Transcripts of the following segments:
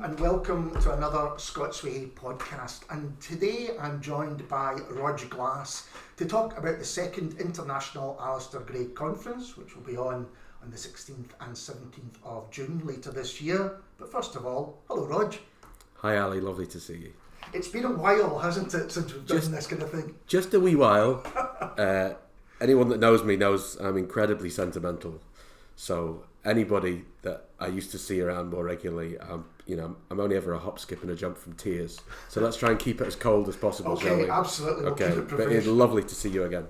and welcome to another Scots Whay Hae podcast. And today I'm joined by Rodge Glass to talk about the second International Alasdair Gray Conference, which will be on the 16th and 17th of June later this year. But first of all, hello Rodge. Hi Ali, lovely to see you. It's been a while, hasn't it, since we've done this kind of thing? Just a wee while. Anyone that knows me knows I'm incredibly sentimental. So anybody that I used to see around more regularly, I'm only ever a hop, skip and a jump from tears. So let's try and keep it as cold as possible, shall we? Okay, absolutely. We'll okay, keep it but it's lovely to see you again.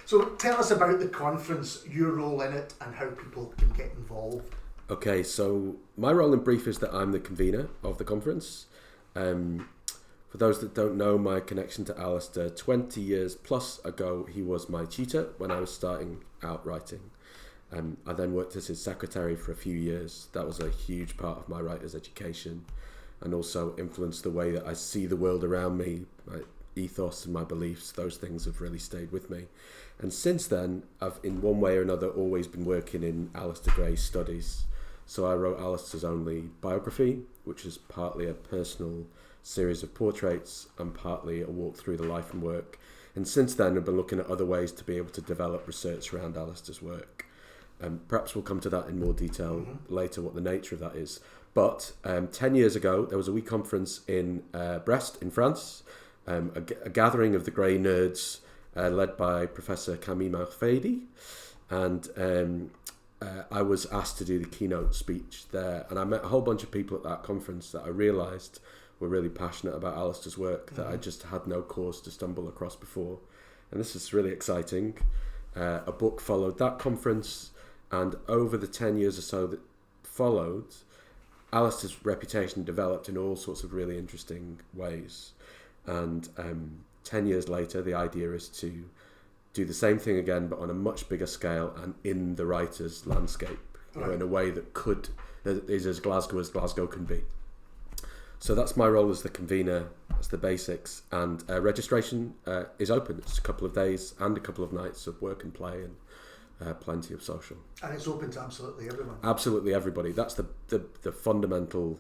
So tell us about the conference, your role in it, and how people can get involved. Okay, so my role in brief is that I'm the convener of the conference. For those that don't know my connection to Alasdair, 20 years plus ago, he was my tutor when I was starting out writing. I then worked as his secretary for a few years. That was a huge part of my writer's education and also influenced the way that I see the world around me, my ethos and my beliefs. Those things have really stayed with me. And since then, I've in one way or another always been working in Alasdair Gray's studies. So I wrote Alasdair's only biography, which is partly a personal series of portraits and partly a walk through the life and work. And since then, I've been looking at other ways to be able to develop research around Alasdair's work. Perhaps we'll come to that in more detail later, what the nature of that is. But 10 years ago, there was a wee conference in Brest in France, a gathering of the Grey nerds led by Professor Camille Marfady. And I was asked to do the keynote speech there. And I met a whole bunch of people at that conference that I realised were really passionate about Alasdair's work that I just had no cause to stumble across before. And this is really exciting. A book followed that conference. And over the 10 years or so that followed, Alasdair's reputation developed in all sorts of really interesting ways. And 10 years later, the idea is to do the same thing again, but on a much bigger scale and in the writer's landscape, in a way that is as Glasgow can be. So that's my role as the convener. That's the basics. And registration is open. It's a couple of days and a couple of nights of work and play and plenty of social. And it's open to absolutely everyone. Absolutely everybody. That's the fundamental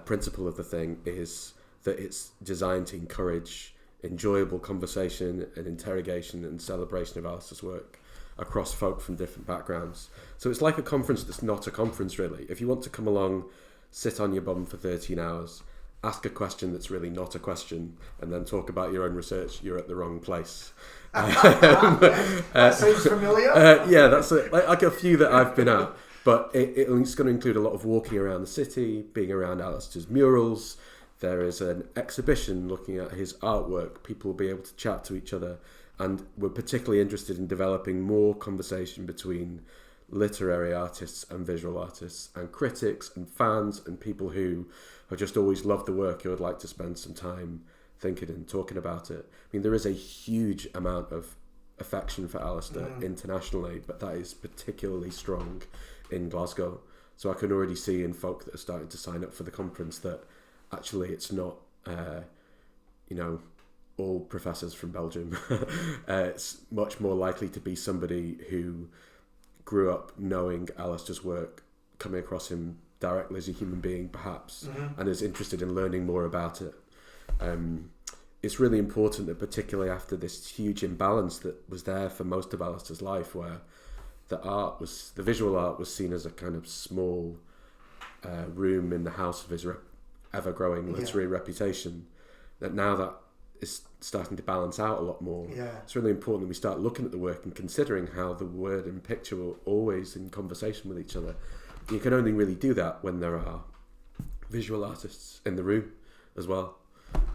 principle of the thing, is that it's designed to encourage enjoyable conversation and interrogation and celebration of Alasdair's work across folk from different backgrounds. So it's like a conference that's not a conference, really. If you want to come along, sit on your bum for 13 hours, ask a question that's really not a question, and then talk about your own research, you're at the wrong place. That sounds familiar. Yeah, that's it. Like a few that I've been at. But it's going to include a lot of walking around the city, being around Alasdair's murals. There is an exhibition looking at his artwork. People will be able to chat to each other. And we're particularly interested in developing more conversation between literary artists and visual artists and critics and fans and people who have just always loved the work, who would like to spend some time thinking and talking about it. I mean, there is a huge amount of affection for Alasdair internationally, but that is particularly strong in Glasgow. So I can already see in folk that are starting to sign up for the conference that actually it's not, all professors from Belgium. It's much more likely to be somebody who grew up knowing Alasdair's work, coming across him directly as a human being, perhaps, and is interested in learning more about it. It's really important that, particularly after this huge imbalance that was there for most of Alasdair's life, where the visual art was seen as a kind of small room in the house of his ever-growing literary reputation, that now that is starting to balance out a lot more. It's really important that we start looking at the work and considering how the word and picture are always in conversation with each other. You can only really do that when there are visual artists in the room as well.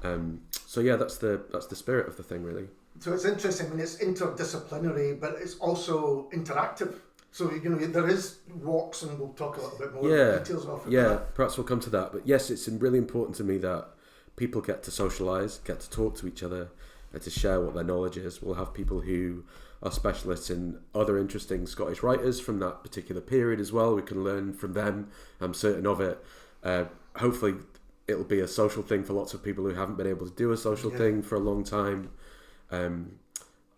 That's the spirit of the thing, really. So it's interesting. I mean, it's interdisciplinary, but it's also interactive. So there is walks, and we'll talk a little bit more details of it. Yeah, perhaps we'll come to that. But yes, it's really important to me that people get to socialise, get to talk to each other, to share what their knowledge is. We'll have people who are specialists in other interesting Scottish writers from that particular period as well. We can learn from them. I'm certain of it. Hopefully it'll be a social thing for lots of people who haven't been able to do a social thing for a long time.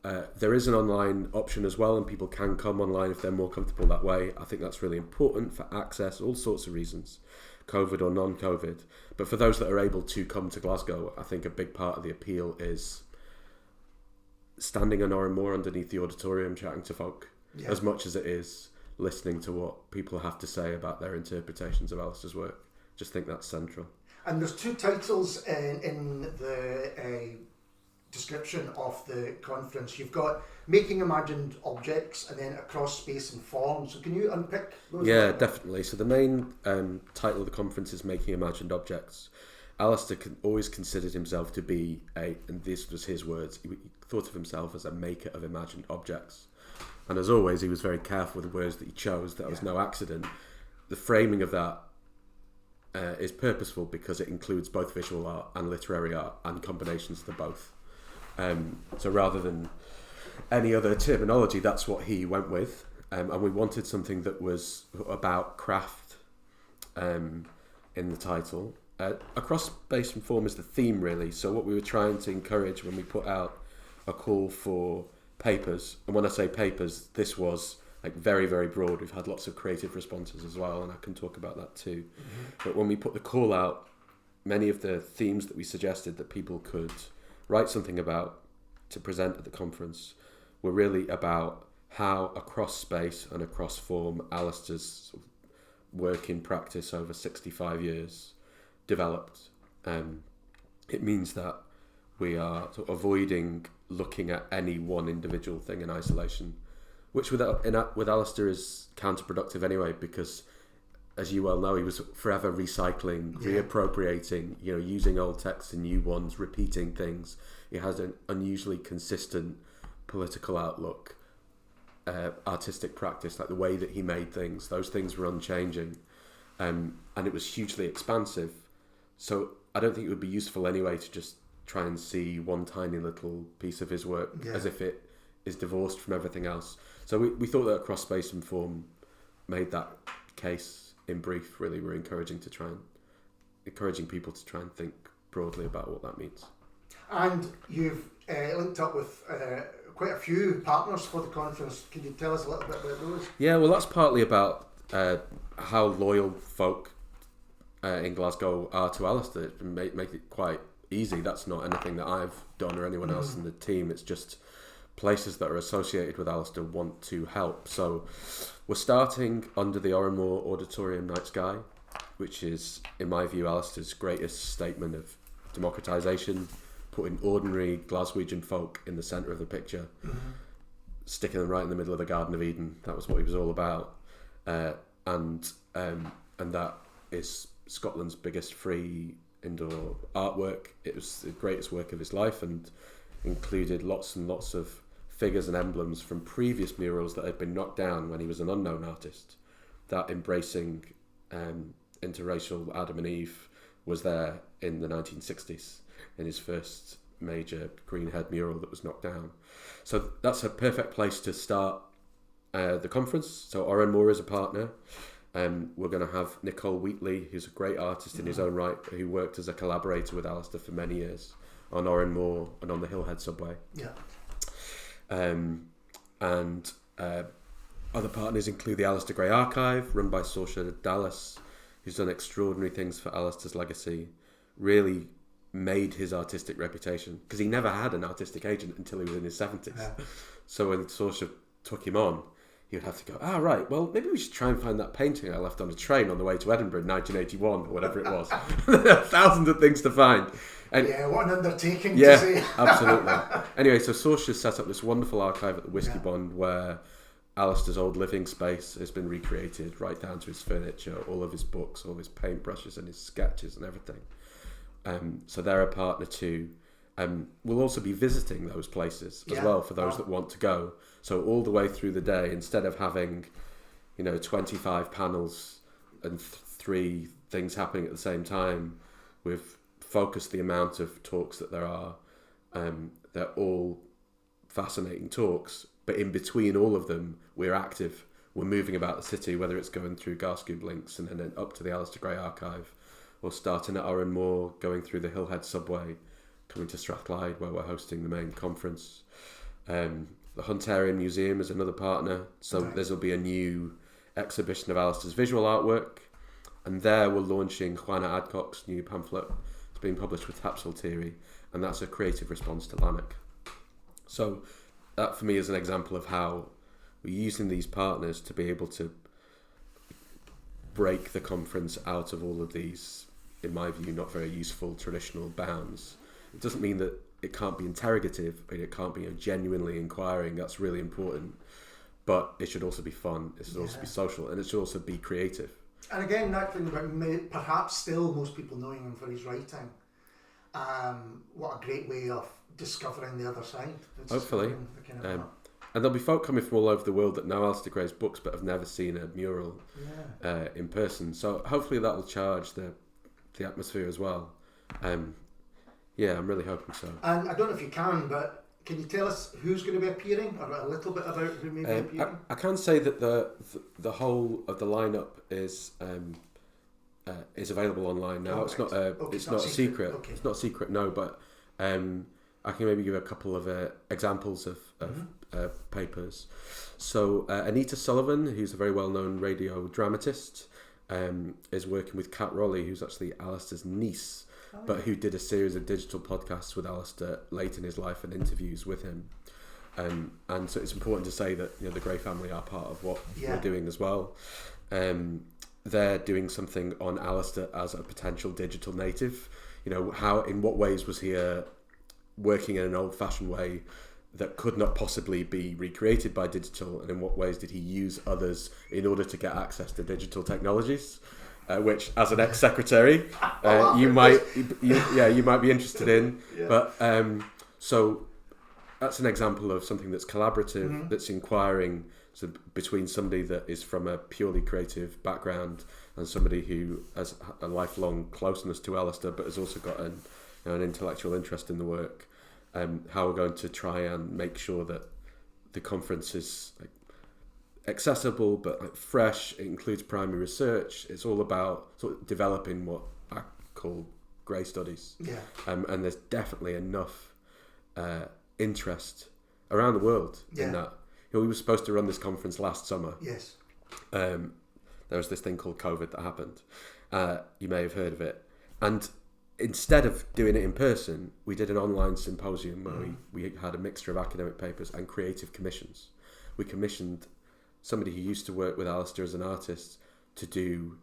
There is an online option as well, and people can come online if they're more comfortable that way. I think that's really important for access, all sorts of reasons, COVID or non-COVID. But for those that are able to come to Glasgow, I think a big part of the appeal is standing an hour and more underneath the auditorium chatting to folk, as much as it is listening to what people have to say about their interpretations of Alasdair's work. Just think that's central. And there's two titles in the description of the conference. You've got Making Imagined Objects and then Across Space and Form. So can you unpick those? Yeah, definitely. So the main title of the conference is Making Imagined Objects. Alasdair always considered himself to be and this was his words, he thought of himself as a maker of imagined objects. And as always, he was very careful with the words that he chose. That was no accident. The framing of that is purposeful because it includes both visual art and literary art and combinations of the both. So rather than any other terminology, that's what he went with. And we wanted something that was about craft in the title. Across space and form is the theme, really. So what we were trying to encourage when we put out a call for papers, and when I say papers, this was like very, very broad. We've had lots of creative responses as well, and I can talk about that too. Mm-hmm. But when we put the call out, many of the themes that we suggested that people could write something about to present at the conference were really about how across space and across form Alasdair's sort of work in practice over 65 years developed. It means that we are sort of avoiding looking at any one individual thing in isolation, which with Alasdair is counterproductive anyway, because as you well know, he was forever recycling, reappropriating, using old texts and new ones, repeating things. He has an unusually consistent political outlook, artistic practice, like the way that he made things. Those things were unchanging, and it was hugely expansive. So I don't think it would be useful anyway to just try and see one tiny little piece of his work as if it is divorced from everything else. So we thought that Across Space and Form made that case in brief. Really, we're encouraging people to try and think broadly about what that means. And you've linked up with quite a few partners for the conference. Can you tell us a little bit about those? Yeah, well, that's partly about how loyal folk in Glasgow are to Alasdair, and make it quite easy. That's not anything that I've done or anyone else in the team. It's just places that are associated with Alasdair want to help. So we're starting under the Oranmore Auditorium Night Sky, which is, in my view, Alasdair's greatest statement of democratisation, putting ordinary Glaswegian folk in the centre of the picture, sticking them right in the middle of the Garden of Eden. That was what he was all about. And that is Scotland's biggest free indoor artwork. It was the greatest work of his life and included lots and lots of figures and emblems from previous murals that had been knocked down when he was an unknown artist. That embracing interracial Adam and Eve was there in the 1960s in his first major greenhead mural that was knocked down. So that's a perfect place to start the conference. So Oranmore is a partner. We're going to have Nicole Wheatley, who's a great artist in his own right, who worked as a collaborator with Alasdair for many years on Oranmore and on the Hillhead subway. And other partners include the Alasdair Gray Archive, run by Saoirse Dallas, who's done extraordinary things for Alasdair's legacy, really made his artistic reputation, because he never had an artistic agent until he was in his 70s. So when Saoirse took him on, he would have to go, right, well, maybe we should try and find that painting I left on a train on the way to Edinburgh in 1981, or whatever it was. Thousands of things to find. And what an undertaking to say. Absolutely. Anyway, so Saoirse set up this wonderful archive at the Whiskey Bond where Alasdair's old living space has been recreated right down to his furniture, all of his books, all of his paintbrushes and his sketches and everything. So they're a partner too. We'll also be visiting those places as well for those that want to go. So all the way through the day, instead of having 25 panels and 3 things happening at the same time, we've focused the amount of talks that there are. They're all fascinating talks, but in between all of them, we're active. We're moving about the city, whether it's going through Garscoob Links and then up to the Alasdair Gray Archive, or starting at Oranmore, going through the Hillhead subway, coming to Strathclyde where we're hosting the main conference. The Hunterian Museum is another partner, so this will be a new exhibition of Alasdair's visual artwork, and there we're launching Juana Adcock's new pamphlet. It's being published with Tapsultiri, and that's a creative response to Lanark. So that for me is an example of how we're using these partners to be able to break the conference out of all of these, in my view, not very useful traditional bounds. It doesn't mean that it can't be interrogative, but it can't be genuinely inquiring. That's really important. But it should also be fun. It should also be social, and it should also be creative. And again, that thing about perhaps still most people knowing him for his writing. What a great way of discovering the other side. Hopefully. And there'll be folk coming from all over the world that know Alasdair Gray's books but have never seen a mural in person. So hopefully that'll charge the atmosphere as well. Yeah, I'm really hoping so. And I don't know if you can, but can you tell us who's going to be appearing, or a little bit about who may be appearing? I can say that the whole of the lineup is available online now. It's not a secret. Okay. It's not a secret, no. But I can maybe give a couple of examples of papers. So Anita Sullivan, who's a very well-known radio dramatist, is working with Kat Rowley, who's actually Alasdair's niece. But who did a series of digital podcasts with Alasdair late in his life and interviews with him. And so it's important to say that the Gray family are part of what we're doing as well. They're doing something on Alasdair as a potential digital native. In what ways was he working in an old-fashioned way that could not possibly be recreated by digital, and in what ways did he use others in order to get access to digital technologies? Which, as an ex-secretary, you might be interested in. Yeah. But so that's an example of something that's collaborative, that's inquiring between somebody that is from a purely creative background and somebody who has a lifelong closeness to Alasdair, but has also got an intellectual interest in the work. How we're going to try and make sure that the conference is accessible but fresh. It includes primary research. It's all about sort of developing what I call Gray studies. And there's definitely enough interest around the world in that. We were supposed to run this conference last summer. Yes. There was this thing called COVID that happened. You may have heard of it. And instead of doing it in person, we did an online symposium where we had a mixture of academic papers and creative commissions. We commissioned somebody who used to work with Alasdair as an artist to do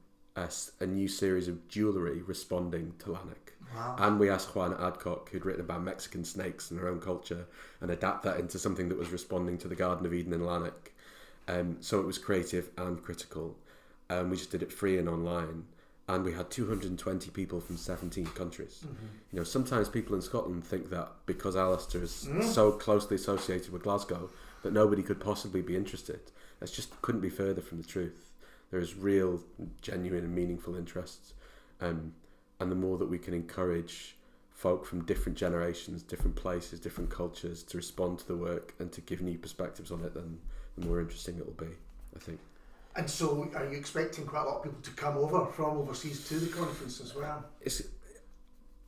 a new series of jewellery responding to Lanark. Wow. And we asked Juana Adcock, who'd written about Mexican snakes and her own culture, and adapt that into something that was responding to the Garden of Eden in Lanark. So it was creative and critical. We just did it free and online. And we had 220 people from 17 countries. Sometimes people in Scotland think that because Alasdair is so closely associated with Glasgow that nobody could possibly be interested. That just couldn't be further from the truth. There is real, genuine and meaningful interest. And the more that we can encourage folk from different generations, different places, different cultures to respond to the work and to give new perspectives on it, then the more interesting it will be, I think. And so are you expecting quite a lot of people to come over from overseas to the conference as well?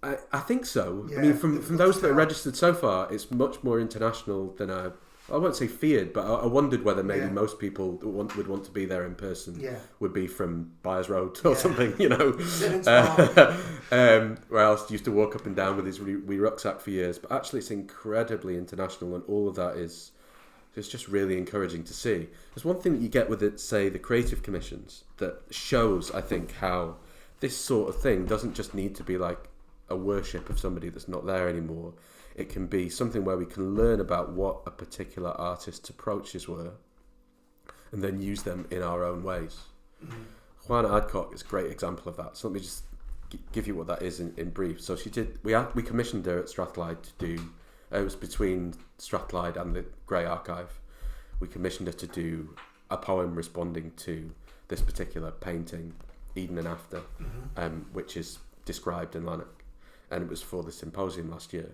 I think so. I mean, from those that are registered so far, it's much more international than I won't say feared, but I wondered whether maybe most people that would want to be there in person would be from Byers Road or something, where else used to walk up and down with his wee rucksack for years. But actually it's incredibly international, and all of that is it's just really encouraging to see. There's one thing that you get with it, say, the creative commissions, that shows, I think, how this sort of thing doesn't just need to be like a worship of somebody that's not there anymore. It can be something where we can learn about what a particular artist's approaches were and then use them in our own ways. Juana Adcock is a great example of that. So let me just give you what that is in brief. So we commissioned her at Strathclyde to do, it was between Strathclyde and the Gray Archive. We commissioned her to do a poem responding to this particular painting, Eden and After, which is described in Lanark. And it was for the symposium last year.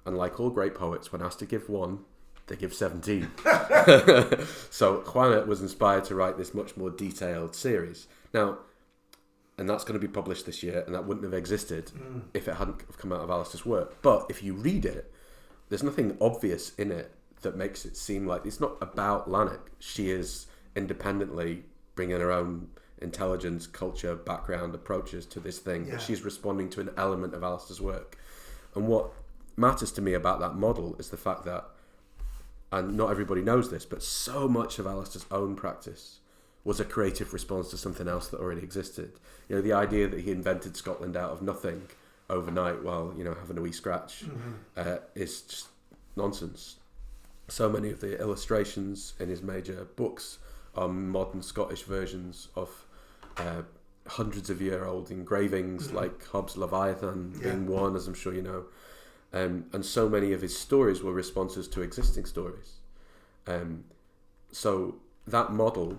And like all great poets, when asked to give one, they give 17. So Juana was inspired to write this much more detailed series. Now, and that's going to be published this year, and that wouldn't have existed if it hadn't come out of Alasdair's work. But if you read it, there's nothing obvious in it that makes it seem like it's not about Lanark. She is independently bringing her own intelligence, culture, background, approaches to this thing, but she's responding to an element of Alasdair's work. And what matters to me about that model is the fact that, and not everybody knows this, but so much of Alasdair's own practice was a creative response to something else that already existed. You know, the idea that he invented Scotland out of nothing overnight while, you know, having a wee scratch is just nonsense. So many of the illustrations in his major books are modern Scottish versions of hundreds of year old engravings, like Hobbes' Leviathan being one, as I'm sure you know. And so many of his stories were responses to existing stories. So that model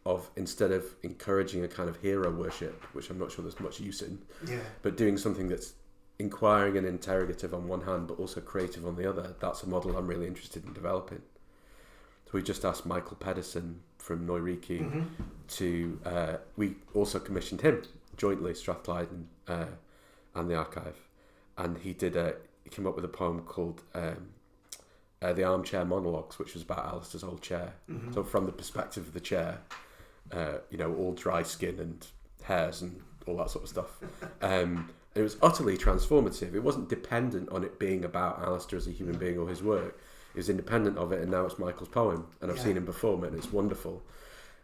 of, instead of encouraging a kind of hero worship, which I'm not sure there's much use in, but doing something that's inquiring and interrogative on one hand, but also creative on the other, that's a model I'm really interested in developing. So we just asked Michael Pedersen from Noiriki to, we also commissioned him jointly, Strathclyde and the Archive, and he came up with a poem called The Armchair Monologues, which was about Alasdair's old chair. So from the perspective of the chair, you know, all dry skin and hairs and all that sort of stuff. It was utterly transformative. It wasn't dependent on it being about Alasdair as a human being or his work. It was independent of it, and now it's Michael's poem, and I've seen him perform it, and it's wonderful.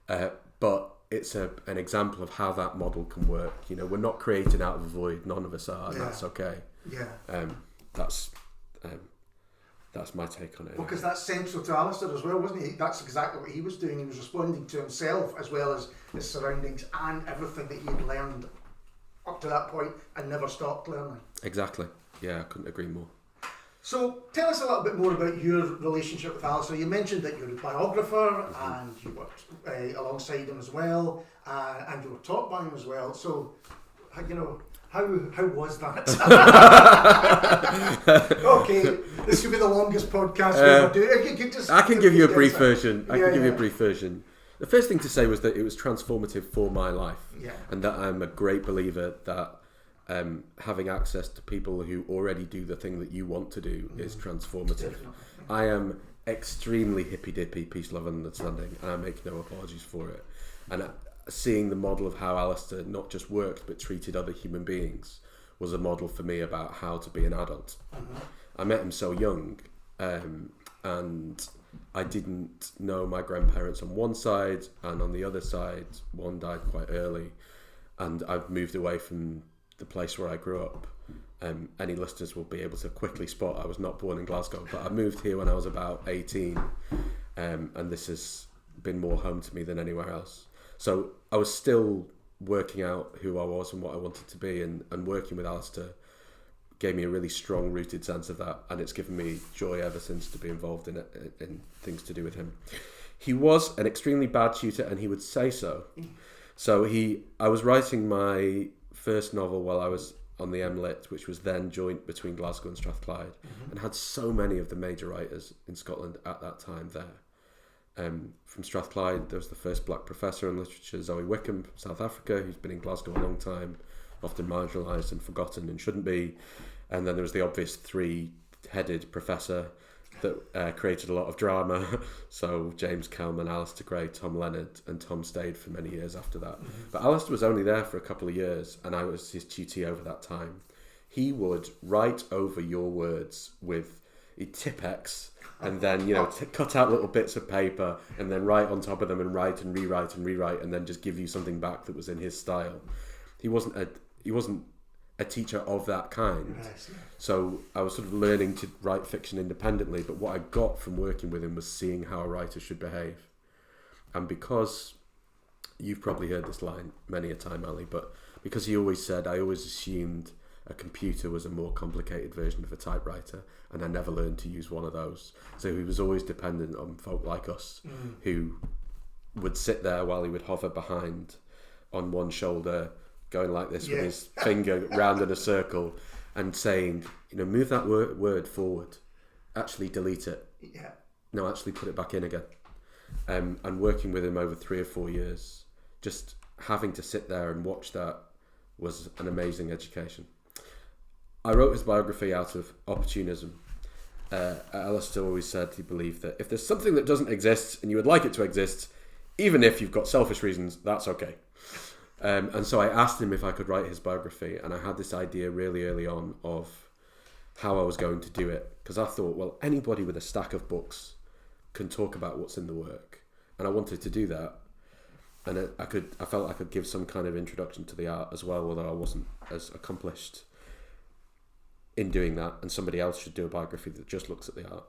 But it's an example of how that model can work. You know, we're not creating out of a void. None of us are, and that's okay. That's my take on it. Well, because that's central to Alasdair as well, wasn't he? That's exactly what he was doing. He was responding to himself as well as his surroundings and everything that he had learned up to that point and never stopped learning. Exactly. Yeah, I couldn't agree more. So tell us a little bit more about your relationship with Alasdair. You mentioned that you're a biographer and you worked alongside him as well, and you were taught by him as well. So, you know, how was that? Okay, this could be the longest podcast we ever do. I can give you a brief version. I can give you a brief version. The first thing to say was that it was transformative for my life, and that I'm a great believer that having access to people who already do the thing that you want to do is transformative. Definitely. I am extremely hippy-dippy, peace, love and understanding, and I make no apologies for it. And seeing the model of how Alasdair not just worked but treated other human beings was a model for me about how to be an adult. I met him so young, and I didn't know my grandparents on one side, and on the other side one died quite early, and I've moved away from the place where I grew up. Any listeners will be able to quickly spot I was not born in Glasgow, but I moved here when I was about 18, and this has been more home to me than anywhere else. So I was still working out who I was and what I wanted to be, and working with Alasdair gave me a really strong rooted sense of that, and it's given me joy ever since to be involved in things to do with him. He was an extremely bad tutor, and he would say so. So I was writing my first novel while I was on the MLit, which was then joint between Glasgow and Strathclyde, and had so many of the major writers in Scotland at that time there. From Strathclyde, there was the first black professor in literature, Zoe Wickham from South Africa, who's been in Glasgow a long time, often marginalised and forgotten and shouldn't be. And then there was the obvious three-headed professor that created a lot of drama. So James Kelman, Alasdair Gray, Tom Leonard, and Tom stayed for many years after that. But Alasdair was only there for a couple of years, and I was his tutee over that time. He would write over your words with a Tipp-Ex, and then, you know, cut out little bits of paper and then write on top of them and write and rewrite and then just give you something back that was in his style. He wasn't a teacher of that kind. So I was sort of learning to write fiction independently, but what I got from working with him was seeing how a writer should behave. And because, you've probably heard this line many a time, Ali, but because he always said, I always assumed a computer was a more complicated version of a typewriter, and I never learned to use one of those. So he was always dependent on folk like us who would sit there while he would hover behind on one shoulder, going like this with his finger round in a circle and saying, you know, move that word forward, actually delete it. No, actually put it back in again. And working with him over 3 or 4 years, just having to sit there and watch that was an amazing education. I wrote his biography out of opportunism. Alasdair always said he believed that if there's something that doesn't exist and you would like it to exist, even if you've got selfish reasons, that's okay. And so I asked him if I could write his biography, and I had this idea really early on of how I was going to do it, because I thought, well, anybody with a stack of books can talk about what's in the work, and I wanted to do that. And I felt I could give some kind of introduction to the art as well, although I wasn't as accomplished in doing that, and somebody else should do a biography that just looks at the art.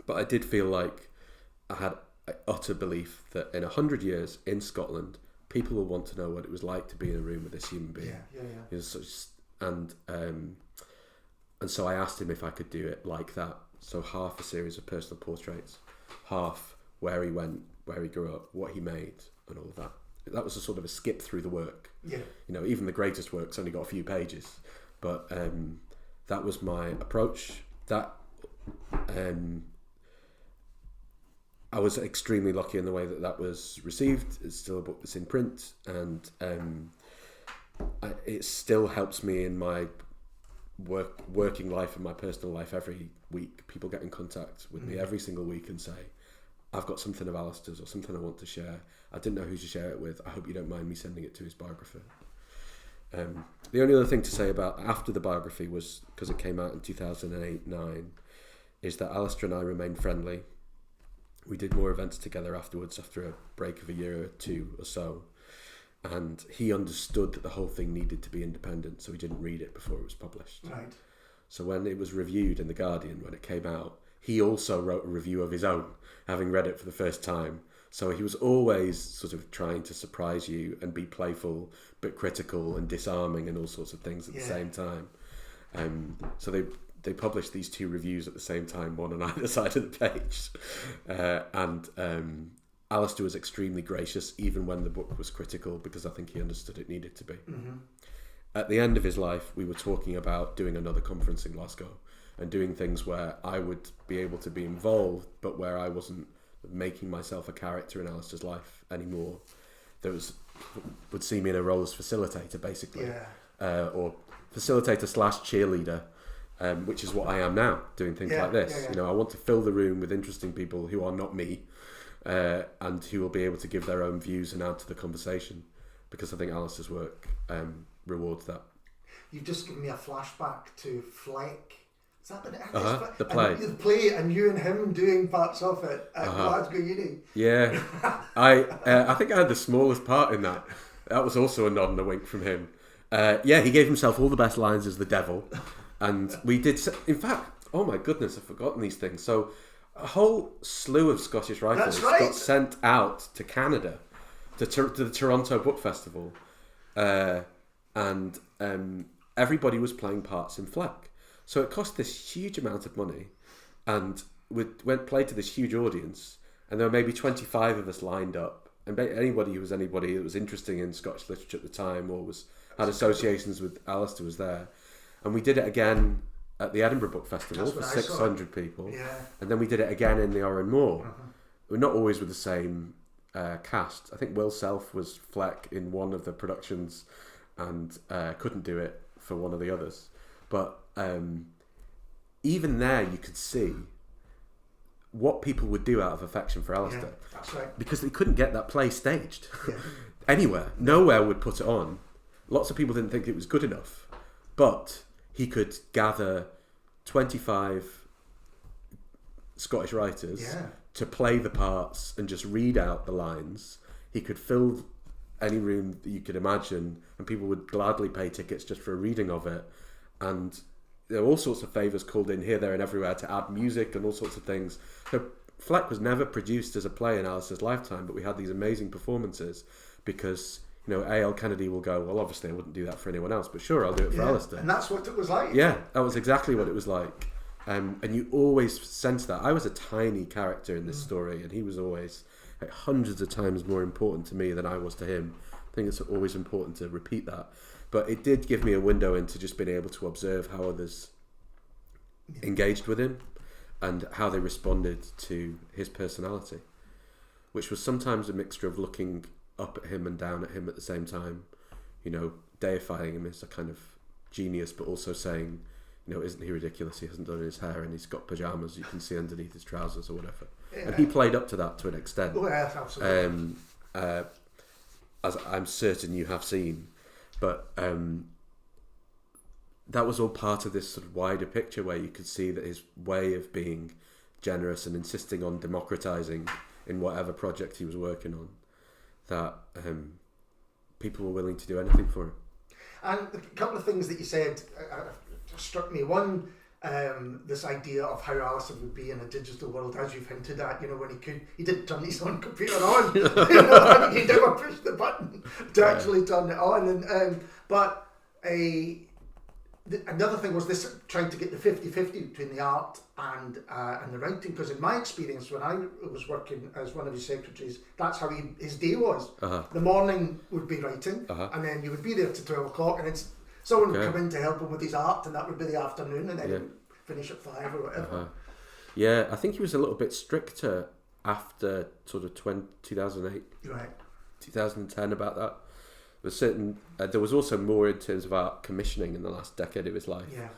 But I did feel like I had an utter belief that in 100 years in Scotland, people will want to know what it was like to be in a room with this human being. It was such, and so I asked him if I could do it like that. So half a series of personal portraits, half where he went, where he grew up, what he made, and all of that. That was a sort of a skip through the work. Yeah. You know, even the greatest work's only got a few pages, but that was my approach. That I was extremely lucky in the way that was received. It's still a book that's in print, and it still helps me in my working life and my personal life. Every week, people get in contact with me every single week and say, I've got something of Alasdair's or something I want to share. I didn't know who to share it with. I hope you don't mind me sending it to his biographer. The only other thing to say about after the biography was, because it came out in 2008-9, is that Alasdair and I remained friendly. We did more events together afterwards after a break of a year or two or so. And he understood that the whole thing needed to be independent, so he didn't read it before it was published. Right. So when it was reviewed in The Guardian, when it came out, he also wrote a review of his own, having read it for the first time. So he was always sort of trying to surprise you and be playful, but critical and disarming and all sorts of things at the same time. So they published these two reviews at the same time, one on either side of the page. And Alasdair was extremely gracious, even when the book was critical, because I think he understood it needed to be. Mm-hmm. At the end of his life, we were talking about doing another conference in Glasgow and doing things where I would be able to be involved, but where I wasn't making myself a character in Alasdair's life anymore. Would see me in a role as facilitator, basically, or facilitator / cheerleader, which is what I am now, doing things like this. You know, I want to fill the room with interesting people who are not me, and who will be able to give their own views and add to the conversation, because I think Alasdair's work rewards that. You've just given me a flashback to Fleck. Is that the play? The play, and you and him doing parts of it at Glasgow Uni. Yeah, I think I had the smallest part in that. That was also a nod and a wink from him. He gave himself all the best lines as the devil, and we did. In fact, oh my goodness, I've forgotten these things. So a whole slew of Scottish writers got sent out to Canada, to the Toronto Book Festival, and everybody was playing parts in Fleck. So it cost this huge amount of money, and we played to this huge audience, and there were maybe 25 of us lined up, and anybody that was interesting in Scottish literature at the time or had associations with Alasdair was there. And we did it again at the Edinburgh Book Festival for 600 people, and then we did it again in the Oran Moor. We're not always with the same cast. I think Will Self was Fleck in one of the productions and couldn't do it for one of the others. But even there, you could see what people would do out of affection for Alasdair. Yeah, that's right. Because they couldn't get that play staged anywhere. Nowhere would put it on. Lots of people didn't think it was good enough. But he could gather 25 Scottish writers to play the parts and just read out the lines. He could fill any room that you could imagine, and people would gladly pay tickets just for a reading of it. And there were all sorts of favours called in here, there and everywhere to add music and all sorts of things. So Fleck was never produced as a play in Alasdair's lifetime, but we had these amazing performances because, you know, A.L. Kennedy will go, well, obviously I wouldn't do that for anyone else, but sure, I'll do it for Alasdair. And that's what it was like. Yeah, that was exactly what it was like. And you always sense that. I was a tiny character in this story, and he was always like hundreds of times more important to me than I was to him. I think it's always important to repeat that. But it did give me a window into just being able to observe how others engaged with him and how they responded to his personality, which was sometimes a mixture of looking up at him and down at him at the same time, you know, deifying him as a kind of genius, but also saying, isn't he ridiculous? He hasn't done his hair and he's got pyjamas you can see underneath his trousers or whatever. Yeah. And he played up to that to an extent. Oh, yes, absolutely. As I'm certain you have seen. But that was all part of this sort of wider picture where you could see that his way of being generous and insisting on democratising in whatever project he was working on, that people were willing to do anything for him. And a couple of things that you said struck me. One, this idea of how Alasdair would be in a digital world, as you've hinted at, when he didn't turn his own computer on. I think he never pushed the button to actually turn it on. But another thing was this trying to get the 50-50 between the art and the writing, because in my experience when I was working as one of his secretaries, that's how his day was. The morning would be writing, and then you would be there till 12 o'clock, and then someone would come in to help him with his art, and that would be the afternoon, and then he would finish at 5 or whatever. Yeah, I think he was a little bit stricter after sort of 2008, right, 2010 about that. There was also more in terms of art commissioning in the last decade of his life. Yeah.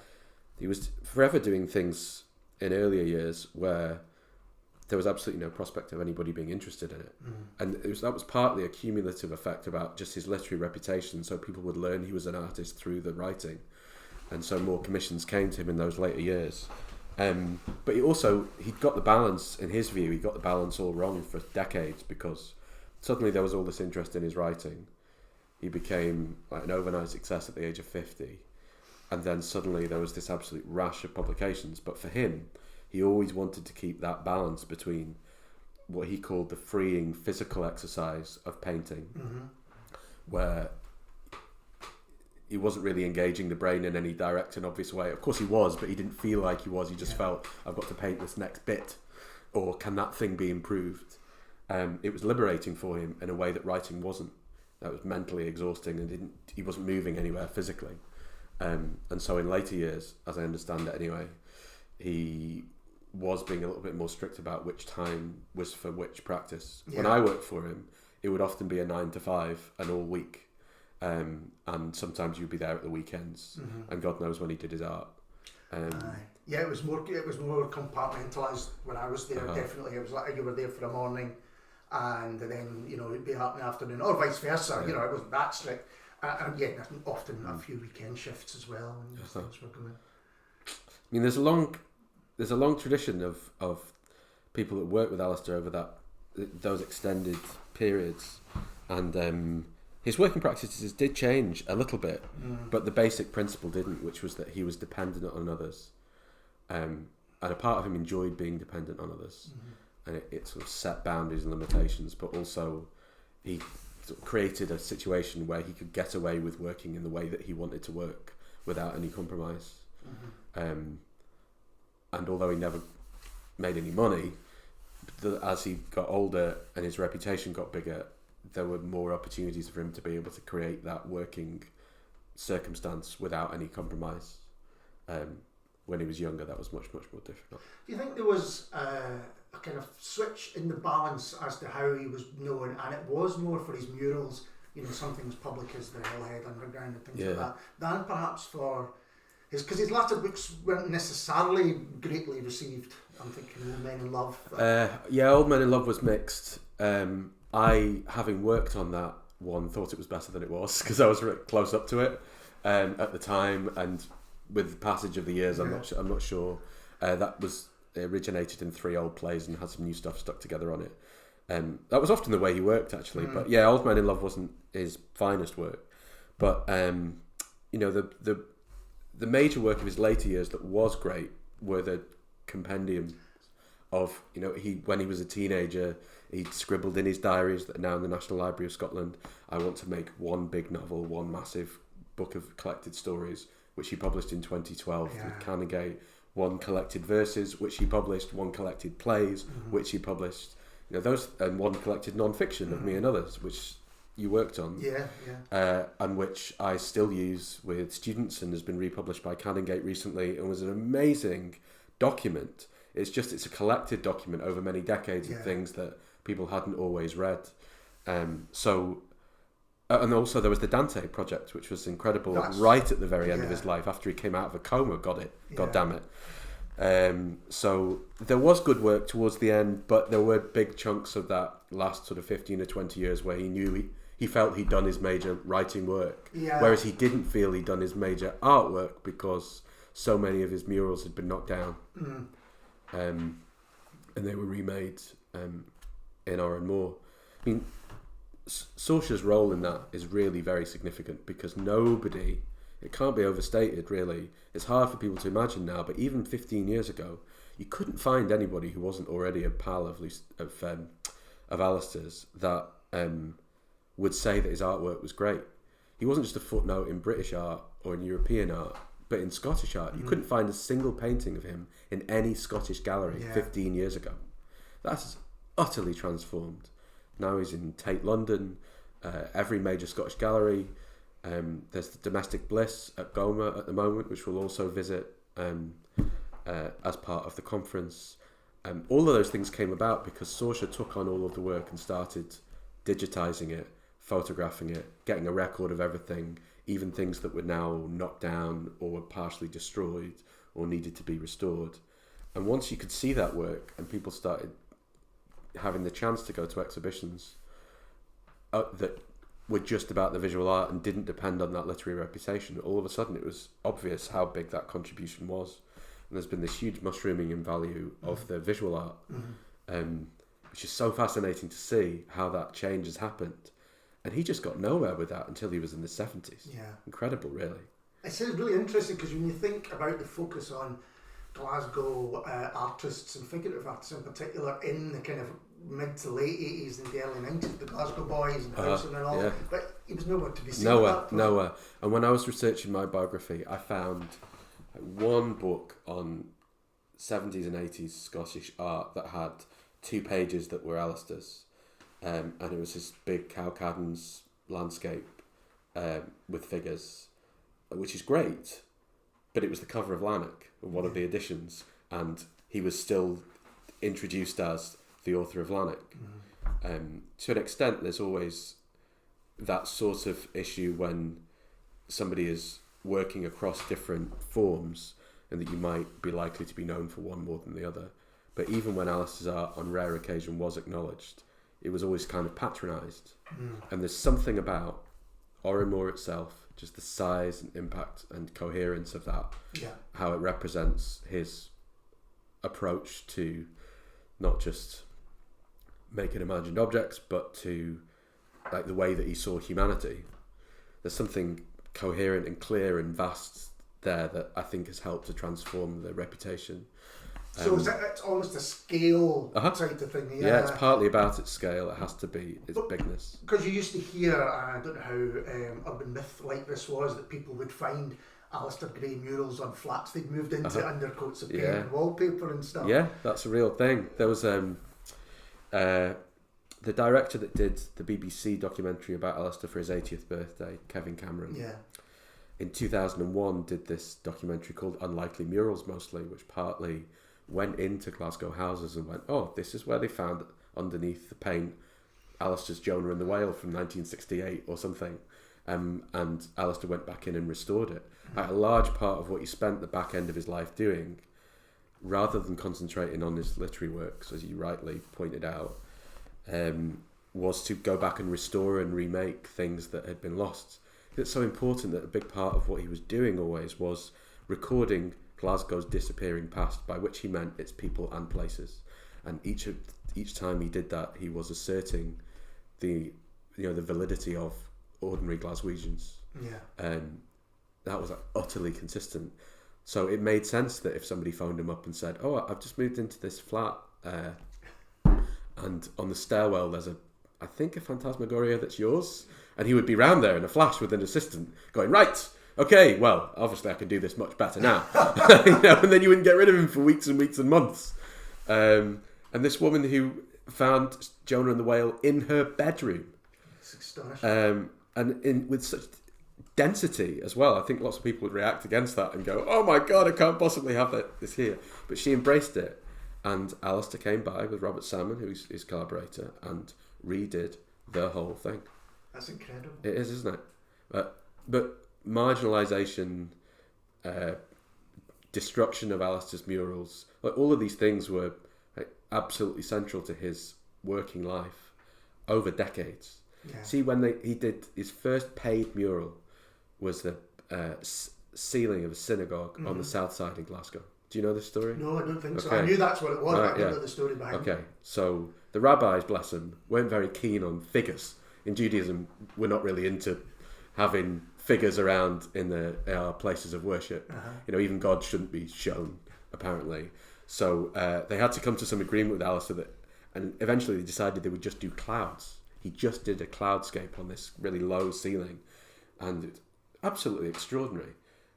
He was forever doing things in earlier years where there was absolutely no prospect of anybody being interested in it. And that was partly a cumulative effect about just his literary reputation, so people would learn he was an artist through the writing. And so more commissions came to him in those later years. But he'd got the balance, in his view, he got the balance all wrong for decades, because suddenly there was all this interest in his writing. He became like an overnight success at the age of 50, and then suddenly there was this absolute rash of publications. But for him, he always wanted to keep that balance between what he called the freeing physical exercise of painting, where he wasn't really engaging the brain in any direct and obvious way. Of course he was, but he didn't feel like he was. He just felt, I've got to paint this next bit, or can that thing be improved? It was liberating for him in a way that writing wasn't. That was mentally exhausting, and he wasn't moving anywhere physically. And so in later years, as I understand it anyway, he was being a little bit more strict about which time was for which practice. When I worked for him, it would often be a 9 to 5 and all week. And sometimes you'd be there at the weekends, and God knows when he did his art. Yeah, it was more compartmentalised when I was there. Definitely, it was like you were there for a morning, and then it'd be out in the afternoon, or vice versa. It wasn't that strict. And often a few weekend shifts as well when those things were going. I mean, there's a long tradition of people that work with Alasdair over those extended periods, and his working practices did change a little bit, but the basic principle didn't, which was that he was dependent on others, and a part of him enjoyed being dependent on others, and it sort of set boundaries and limitations, but also he sort of created a situation where he could get away with working in the way that he wanted to work without any compromise. And although he never made any money, as he got older and his reputation got bigger, there were more opportunities for him to be able to create that working circumstance without any compromise. When he was younger, that was much, much more difficult. Do you think there was a kind of switch in the balance as to how he was known, and it was more for his murals, something as public as the Hillhead Underground and things like that, than perhaps for because his latter books weren't necessarily greatly received? I'm thinking Old Men in Love. Old Men in Love was mixed. I, having worked on that one, thought it was better than it was, because I was close up to it at the time, and with the passage of the years, I'm not sure. That was originated in 3 old plays and had some new stuff stuck together on it. That was often the way he worked, actually. But Old Men in Love wasn't his finest work. But the major work of his later years that was great were the compendium of, when he was a teenager, he'd scribbled in his diaries that are now in the National Library of Scotland, I want to make one big novel, one massive book of collected stories, which he published in 2012 with Canongate, one collected verses, which he published, one collected plays, which he published, those, and one collected non-fiction of me and others, which you worked on, and which I still use with students and has been republished by Canongate recently, and was an amazing document. It's a collected document over many decades of things that people hadn't always read. So And also there was the Dante project, which was incredible. Right at the very end of his life, after he came out of a coma. God damn it. So there was good work towards the end, but there were big chunks of that last sort of 15 or 20 years where he felt he'd done his major writing work, whereas he didn't feel he'd done his major artwork because so many of his murals had been knocked down, and they were remade in Oran Mor. I mean, Saoirse's role in that is really very significant because it can't be overstated really. It's hard for people to imagine now, but even 15 years ago, you couldn't find anybody who wasn't already a pal of Alasdair's that would say that his artwork was great. He wasn't just a footnote in British art or in European art, but in Scottish art. You couldn't find a single painting of him in any Scottish gallery 15 years ago. That's utterly transformed. Now he's in Tate London, every major Scottish gallery. There's the Domestic Bliss at Goma at the moment, which we'll also visit as part of the conference. All of those things came about because Saoirse took on all of the work and started digitising it, photographing it, getting a record of everything, even things that were now knocked down or were partially destroyed or needed to be restored. And once you could see that work and people started having the chance to go to exhibitions that were just about the visual art and didn't depend on that literary reputation, all of a sudden it was obvious how big that contribution was. And there's been this huge mushrooming in value of the visual art, which is so fascinating to see how that change has happened. And he just got nowhere with that until he was in the 70s. Yeah. Incredible, really. It's really interesting because when you think about the focus on Glasgow artists and figurative artists in particular in the kind of mid to late 80s and the early 90s, the Glasgow Boys and Howson and all, but he was nowhere to be seen. Nowhere. And when I was researching my biography, I found one book on 70s and 80s Scottish art that had 2 pages that were Alasdair's, and it was this big Cowcaddens landscape with figures, which is great, but it was the cover of Lanark, one of the editions, and he was still introduced as the author of Lanark. To an extent, there's always that sort of issue when somebody is working across different forms and that you might be likely to be known for one more than the other. But even when Alasdair's art on rare occasion was acknowledged, it was always kind of patronised. And there's something about Oran Mor itself, just the size and impact and coherence of that, how it represents his approach to not just making imagined objects, but to like the way that he saw humanity. There's something coherent and clear and vast there that I think has helped to transform the reputation. So it's almost a scale type of thing. Yeah, it's partly about its scale. It has to be its bigness. Because you used to hear, I don't know how urban myth like this was, that people would find Alasdair Gray murals on flats they'd moved into undercoats of paint and wallpaper and stuff. Yeah, that's a real thing. There was the director that did the BBC documentary about Alasdair for his 80th birthday, Kevin Cameron. Yeah. In 2001 did this documentary called Unlikely Murals Mostly, which partly went into Glasgow houses and went, oh, this is where they found underneath the paint Alasdair's Jonah and the Whale from 1968 or something. And Alasdair went back in and restored it. A large part of what he spent the back end of his life doing, rather than concentrating on his literary works, as you rightly pointed out, was to go back and restore and remake things that had been lost. It's so important that a big part of what he was doing always was recording Glasgow's disappearing past, by which he meant its people and places. And each time he did that, he was asserting the validity of ordinary Glaswegians. Yeah. That was utterly consistent. So it made sense that if somebody phoned him up and said, "Oh, I've just moved into this flat, and on the stairwell there's I think a phantasmagoria that's yours," and he would be round there in a flash with an assistant going, "Right, okay, well, obviously I can do this much better now," and then you wouldn't get rid of him for weeks and weeks and months. And this woman who found Jonah and the Whale in her bedroom, it's astonishing, and with such density as well. I think lots of people would react against that and go, "Oh my God, I can't possibly have this here." But she embraced it, and Alasdair came by with Robert Salmon, who's his collaborator, and redid the whole thing. That's incredible. It is, isn't it? But marginalisation, destruction of Alasdair's murals, like all of these things were absolutely central to his working life over decades. Yeah. See, when he did his first paid mural was the ceiling of a synagogue on the south side in Glasgow. Do you know this story? No, I don't think so. I knew that's what it was, but I don't know the story behind it. Okay, so the rabbis, bless them, weren't very keen on figures. In Judaism, we're not really into having figures around in our places of worship. Even God shouldn't be shown, apparently. So they had to come to some agreement with Alasdair and eventually they decided they would just do clouds. He just did a cloudscape on this really low ceiling, and it's absolutely extraordinary.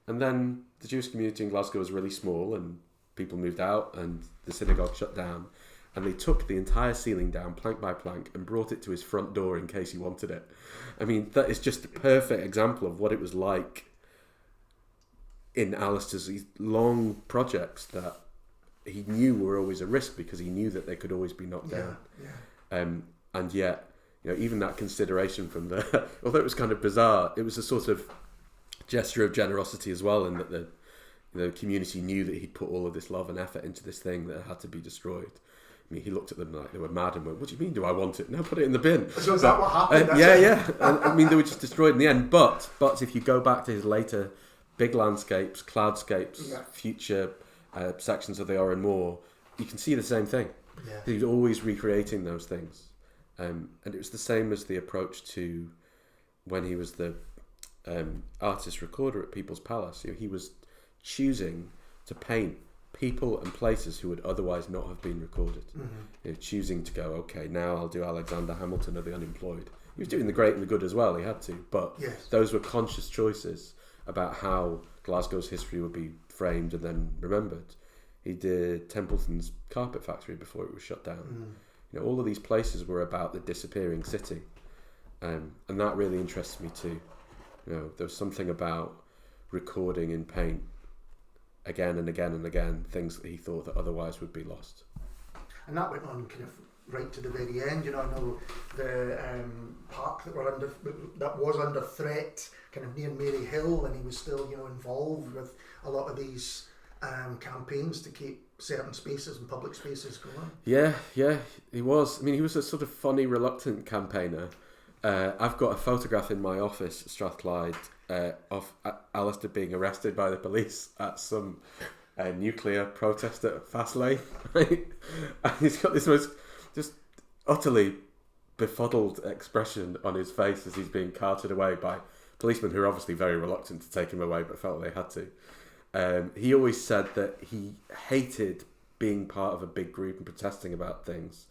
And then the Jewish community in Glasgow was really small, and people moved out, and the synagogue shut down. And they took the entire ceiling down, plank by plank, and brought it to his front door in case he wanted it. I mean, that is just a perfect example of what it was like in Alasdair's these long projects that he knew were always a risk because he knew that they could always be knocked down. And yet, even that consideration from although it was kind of bizarre, it was a sort of gesture of generosity as well, in that the community knew that he'd put all of this love and effort into this thing that had to be destroyed. I mean, he looked at them like they were mad and went, "What do you mean? Do I want it? No, put it in the bin." So is that what happened? Yeah. And, I mean, they were just destroyed in the end. But if you go back to his later big landscapes, cloudscapes, future sections of the Oran Moor, you can see the same thing. Yeah. He was always recreating those things. And it was the same as the approach to when he was the artist recorder at People's Palace. He was choosing to paint people and places who would otherwise not have been recorded. Choosing to go, okay, now I'll do Alexander Hamilton of the Unemployed. He was doing the great and the good as well, he had to, but those were conscious choices about how Glasgow's history would be framed and then remembered. He did Templeton's carpet factory before it was shut down. All of these places were about the disappearing city, and that really interests me too. There was something about recording in paint again and again and again things that he thought that otherwise would be lost. And that went on kind of right to the very end. I know the park that was under threat, kind of near Mary Hill, and he was still involved with a lot of these campaigns to keep certain spaces and public spaces going. Yeah, he was. I mean, he was a sort of funny, reluctant campaigner. I've got a photograph in my office at Strathclyde of Alasdair being arrested by the police at some nuclear protest at Fastlane. Right? And he's got this most just utterly befuddled expression on his face as he's being carted away by policemen who are obviously very reluctant to take him away but felt they had to. He always said that he hated being part of a big group and protesting about things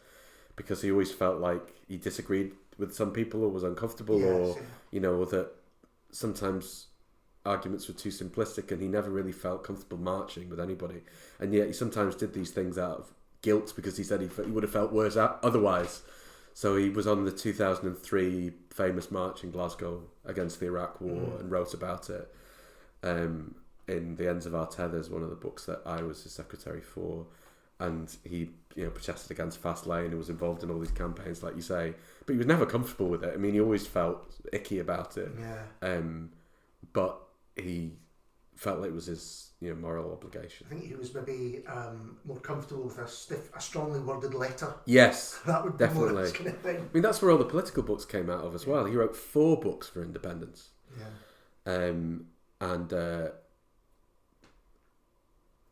because he always felt like he disagreed with some people or was uncomfortable or that sometimes arguments were too simplistic and he never really felt comfortable marching with anybody. And yet he sometimes did these things out of guilt because he said he would have felt worse otherwise. So he was on the 2003 famous march in Glasgow against the Iraq War and wrote about it. In The Ends of Our Tethers, one of the books that I was his secretary for, and he protested against Fastlane and was involved in all these campaigns, like you say, but he was never comfortable with it. I mean, he always felt icky about it, but he felt like it was his moral obligation. I think he was maybe more comfortable with a strongly worded letter. Yes, that would be definitely more his kind of thing. I mean, that's where all the political books came out of as well. He wrote 4 books for independence.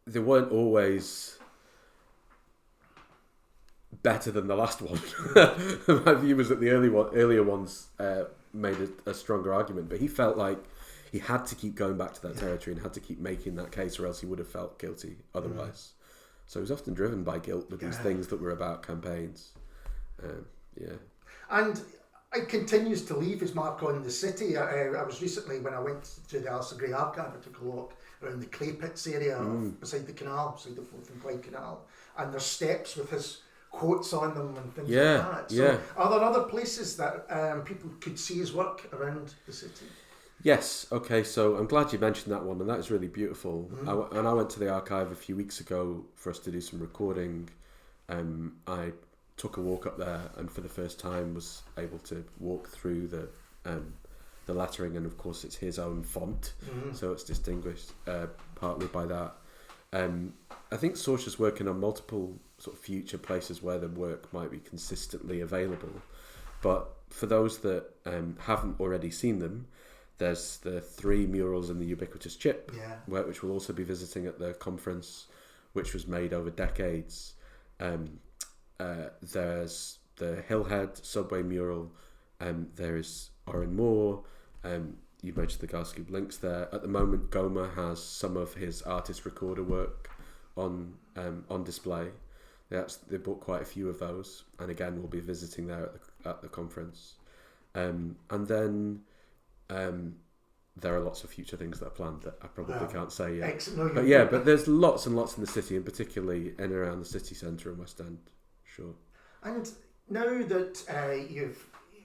They weren't always better than the last one. My view was that the earlier ones made a stronger argument, but he felt like he had to keep going back to that territory and had to keep making that case, or else he would have felt guilty otherwise. So he was often driven by guilt with these things that were about campaigns. And it continues to leave his mark on the city. I was recently, when I went to the Alasdair Gray Archive, I took a look around the clay pits area beside the canal, beside the Forth and Clyde Canal, and there's steps with his quotes on them and things like that. So are there other places that people could see his work around the city? Yes, okay, so I'm glad you mentioned that one, and that is really beautiful. I went to the archive a few weeks ago for us to do some recording. I took a walk up there, and for the first time was able to walk through the lettering, and of course it's his own font, so it's distinguished partly by that. I think Saoirse's working on multiple sort of future places where the work might be consistently available, but for those that haven't already seen them, there's the 3 murals in the ubiquitous chip, which we'll also be visiting at the conference, which was made over decades. There's the Hillhead subway mural, there is Oran Moore, you mentioned the Garscube links there. At the moment, Goma has some of his artist recorder work on display. They bought quite a few of those, and again we'll be visiting there at the conference. And then there are lots of future things that are planned that I probably can't say yet. But there's lots and lots in the city, and particularly in and around the city centre and West End. Sure. And now that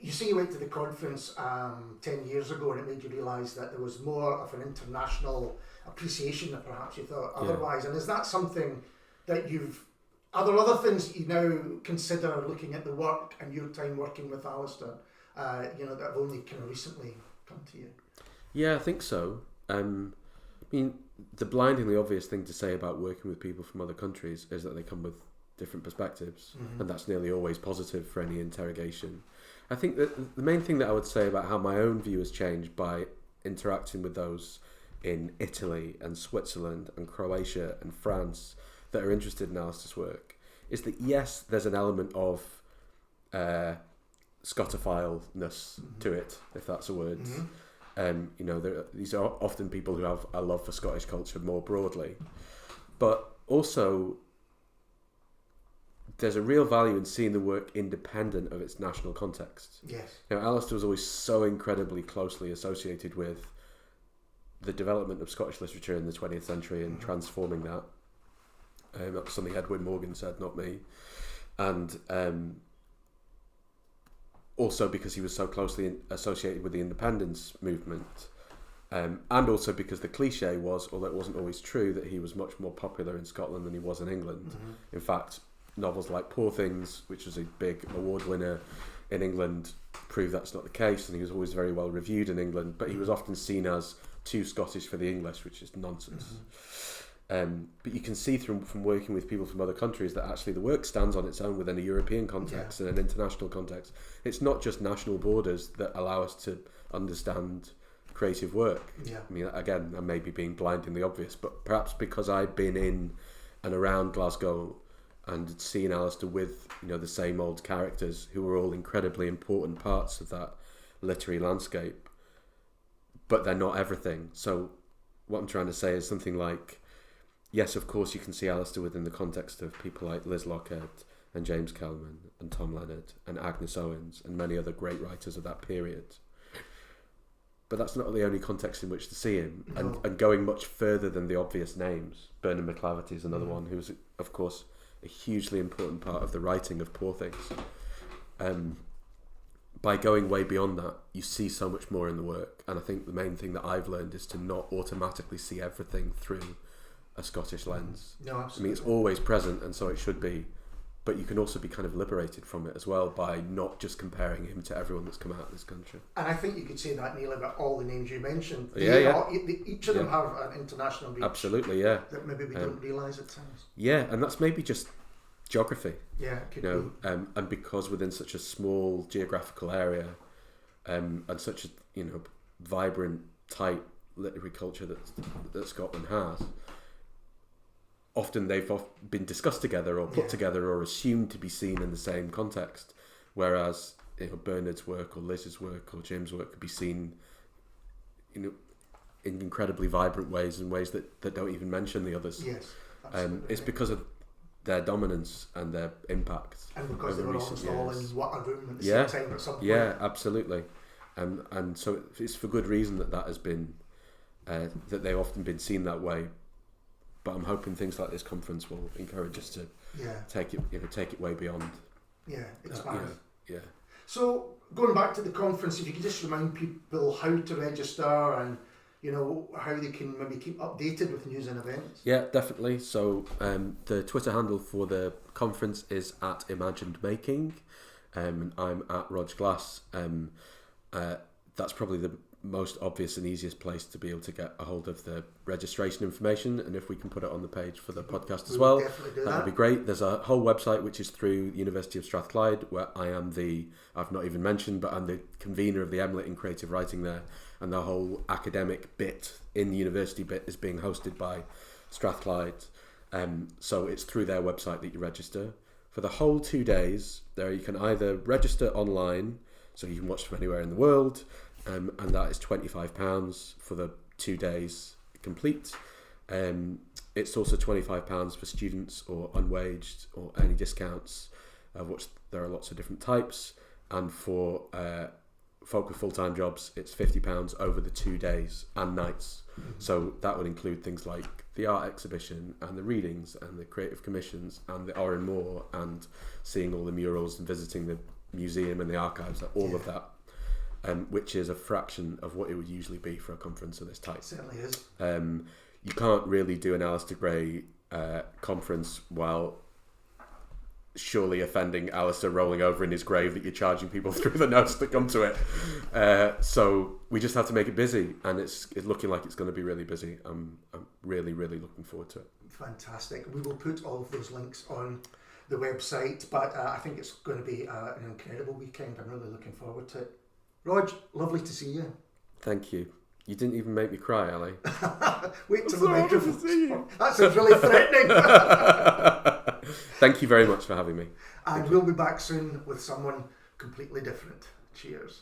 you say you went to the conference 10 years ago, and it made you realise that there was more of an international appreciation than perhaps you thought otherwise. And is that something that are there other things that you now consider looking at the work and your time working with Alasdair, that have only kind of recently come to you? Yeah, I think so. I mean, the blindingly obvious thing to say about working with people from other countries is that they come with different perspectives, and that's nearly always positive for any interrogation. I think that the main thing that I would say about how my own view has changed by interacting with those in Italy and Switzerland and Croatia and France that are interested in Alasdair's work is that, yes, there's an element of Scotophileness to it, if that's a word. These are often people who have a love for Scottish culture more broadly, but also there's a real value in seeing the work independent of its national context. Yes. Alasdair was always so incredibly closely associated with the development of Scottish literature in the 20th century and transforming that. That was something Edwin Morgan said, not me. And also because he was so closely associated with the independence movement. And also because the cliche was, although it wasn't always true, that he was much more popular in Scotland than he was in England. In fact, novels like Poor Things, which was a big award winner in England, prove that's not the case, and he was always very well reviewed in England, but he was often seen as too Scottish for the English, which is nonsense. But you can see from working with people from other countries that actually the work stands on its own within a European context and an international context. It's not just national borders that allow us to understand creative work. I mean, again, I may be being blindingly obvious, but perhaps because I'd been in and around Glasgow and seen Alasdair with the same old characters who were all incredibly important parts of that literary landscape, but they're not everything. So what I'm trying to say is something like, yes, of course you can see Alasdair within the context of people like Liz Lockhead and James Kelman and Tom Leonard and Agnes Owens and many other great writers of that period. But that's not the only context in which to see him. No. And going much further than the obvious names, Bernard McClaverty is another one who was, of course, a hugely important part of the writing of Poor Things. By going way beyond that, you see so much more in the work. And I think the main thing that I've learned is to not automatically see everything through a Scottish lens. No, absolutely. I mean, it's always present, and so it should be. But you can also be kind of liberated from it as well by not just comparing him to everyone that's come out of this country. And I think you could say that, Neil, about all the names you mentioned. Each of them have an international reach. Absolutely, yeah. That maybe we don't realise at times. Yeah, and that's maybe just geography. Yeah, it could be. And because within such a small geographical area, and such a vibrant, tight literary culture that Scotland has, often they've been discussed together or put together or assumed to be seen in the same context, whereas Bernard's work or Liz's work or Jim's work could be seen in incredibly vibrant ways, in ways that don't even mention the others. Yes, absolutely. It's because of their dominance and their impact. And because they were almost all in a room at the same time at some point. Yeah, absolutely. And so it's for good reason that has been, that they've often been seen that way. But I'm hoping things like this conference will encourage us to take it way beyond. Yeah, expand. Yeah. So going back to the conference, if you could just remind people how to register and how they can maybe keep updated with news and events? Yeah, definitely. So the Twitter handle for the conference is at Imagined Making, and I'm at Rodge Glass. That's probably the most obvious and easiest place to be able to get a hold of the registration information, and if we can put it on the page for the podcast as well, that would be great. There's a whole website which is through the University of Strathclyde, where I've not even mentioned, but I'm the convener of the Emlet in creative writing there, and the whole academic bit in the university bit is being hosted by Strathclyde, so it's through their website that you register. For the whole 2 days there, you can either register online, so you can watch from anywhere in the world, and that is £25 for the 2 days complete. It's also £25 for students or unwaged or any discounts, of which there are lots of different types. And for folk with full-time jobs, it's £50 over the 2 days and nights. So that would include things like the art exhibition and the readings and the creative commissions and the Oran Moor and seeing all the murals and visiting the museum and the archives, all of that. Which is a fraction of what it would usually be for a conference of this type. It certainly is. You can't really do an Alasdair Gray conference while surely offending Alasdair rolling over in his grave that you're charging people through the notes that come to it. So we just have to make it busy, and it's looking like it's going to be really busy. I'm really, really looking forward to it. Fantastic. We will put all of those links on the website, but I think it's going to be an incredible weekend. I'm really looking forward to it. Rodge, lovely to see you. Thank you. You didn't even make me cry, Ali. Wait till the microphone. That sounds really threatening. Thank you very much for having me. And we'll be back soon with someone completely different. Cheers.